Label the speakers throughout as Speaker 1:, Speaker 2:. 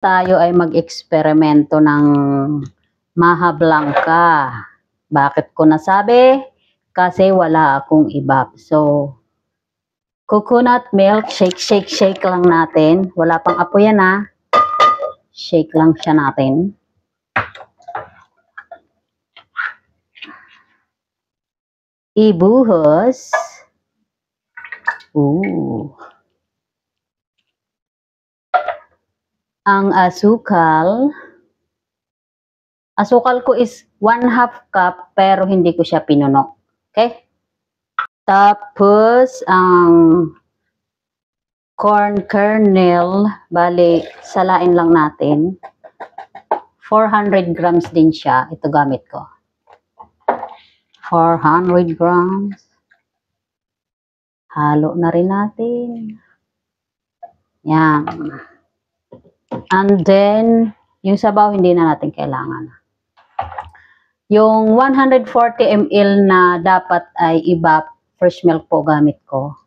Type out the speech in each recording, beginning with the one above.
Speaker 1: Tayo ay mag-eksperimento ng Maha Blanca. Bakit ko nasabi? Kasi wala akong iba. So, coconut milk, shake lang natin. Wala pang apoy yan ha. Shake lang siya natin. Ibuhos. Ang asukal. Asukal ko is 1/2 cup pero hindi ko siya pinuno. Okay? Tapos, ang corn kernel, bali, salain lang natin. 400 grams din siya. Ito gamit ko. 400 grams. Halo na rin natin. Yan. And then, yung sabaw hindi na natin kailangan. Yung 140 ml na dapat ay iba, fresh milk po gamit ko.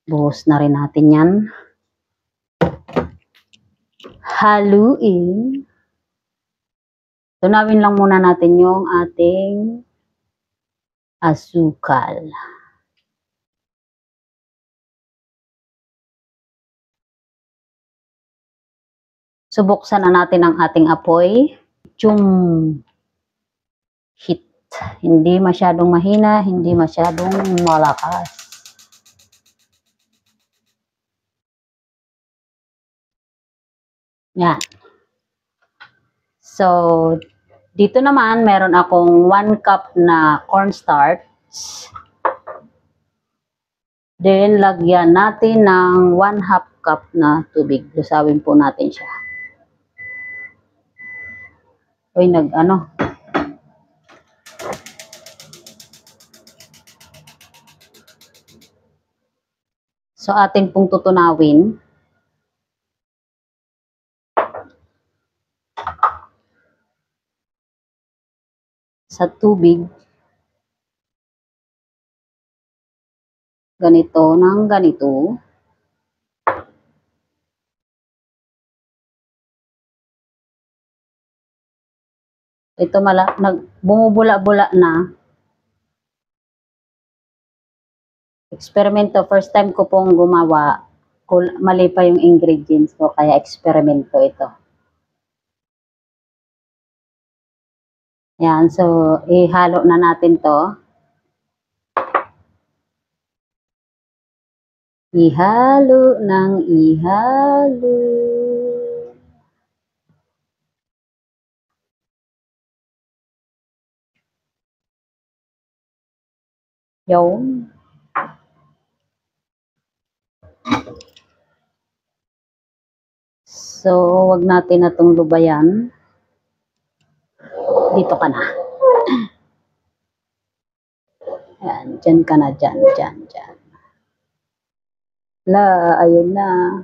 Speaker 1: Buhos na rin natin yan. Haluin. Tunawin lang muna natin yung ating asukal. Subuksan na natin ang ating apoy. Heat. Hindi masyadong mahina, hindi masyadong malakas. Yan. So, dito naman, meron akong 1 cup na cornstarch. Then, lagyan natin ng 1/2 cup na tubig. Lusawin po natin siya. Uy, So, atin pong tutunawin. Sa tubig. Ganito ng ganito. Ito bumubula-bula na. Eksperimento, first time ko pong gumawa. Mali pa yung ingredients ko, kaya eksperimento ito. Yan, so ihalo na natin to. Ihalo ng ihalo. Yung. So, wag natin na itong lubayan. Dito ka na. Yan, dyan ka na, dyan. Ayun na.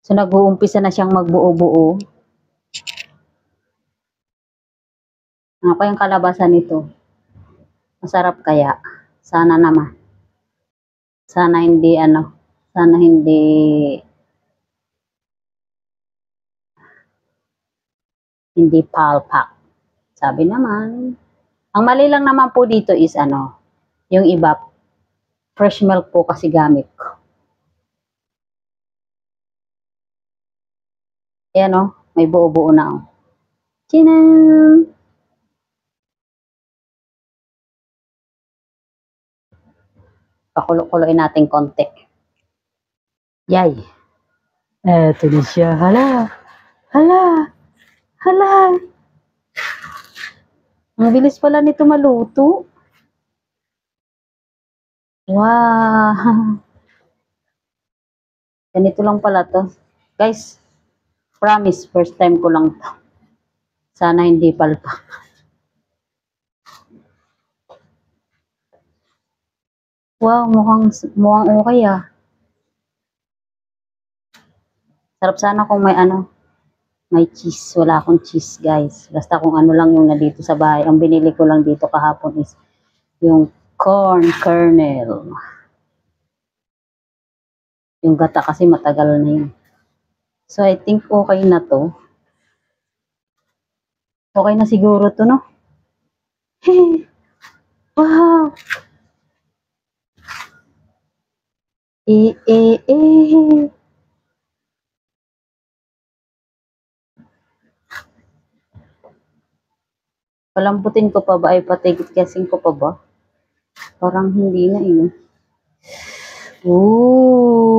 Speaker 1: So, nag-uumpisa na siyang magbuo-buo. Ano pa yung kalabasan nito? Masarap kaya? Sana naman. Sana hindi palpak. Sabi naman. Ang mali lang naman po dito is yung iba, fresh milk po kasi gamit ko. Ayan may buo-buo na Chinan! Pakulo-kuloin natin konti. Yay! Eto na siya. Hala! Ang bilis pala nito maluto. Wow! Ganito lang pala to. Guys, promise, first time ko lang to. Sana hindi palpak. Wow, mukhang okay ah. Sarap sana kung may cheese. Wala akong cheese, guys. Basta kung lang yung nandito sa bahay. Ang binili ko lang dito kahapon is yung corn kernel. Yung gata kasi matagal na yun. So, I think okay na to. Okay na siguro to, no? Wow! Eh. Palambutin ko pa ba? Ay, patigit-gasing ko pa ba? Parang hindi na eh. Ooh!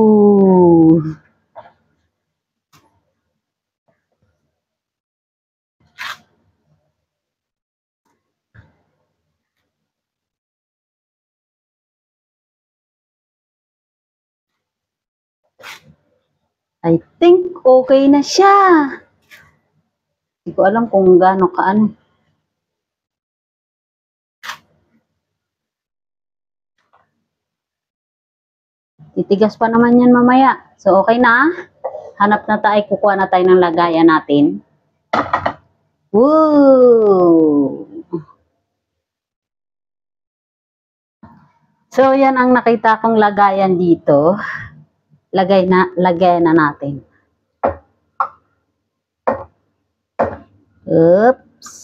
Speaker 1: I think okay na siya. Hindi ko alam kung gaano kaano. Titigas pa naman yan mamaya. So, okay na. Hanap na tayo, kukuha na tayo ng lagayan natin. Woo! So, yan ang nakita kong lagayan dito. Lagay na natin. Oops.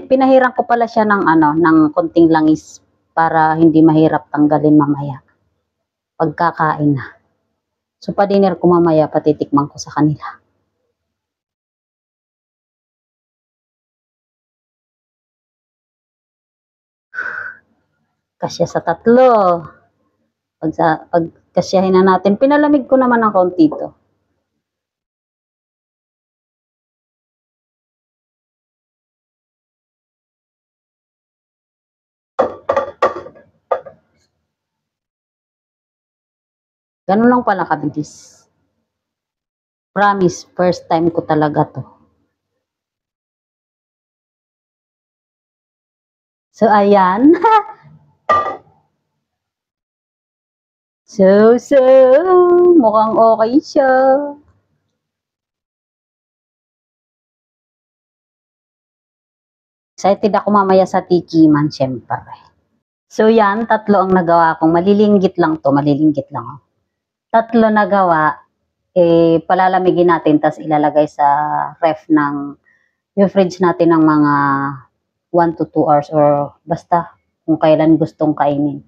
Speaker 1: Pinahiran ko pala siya ng ng konting langis para hindi mahirap tanggalin mamaya pagkakain na. So, pa-dinner ko mamaya, patitikman ko sa kanila. Kasya sa tatlo. Pagkasyahin na natin, pinalamig ko naman ng konti to. Ganun lang pala kabilis. Promise, first time ko talaga to. So, ayan. So, mukhang okay siya. Excited ako mamaya sa tikiman, syempre. So, yan, tatlo ang nagawa kong. Malilinggit lang to, malilinggit lang. Tatlo nagawa, palalamigin natin, tas ilalagay sa ref yung fridge natin ng mga 1 to 2 hours or basta kung kailan gustong kainin.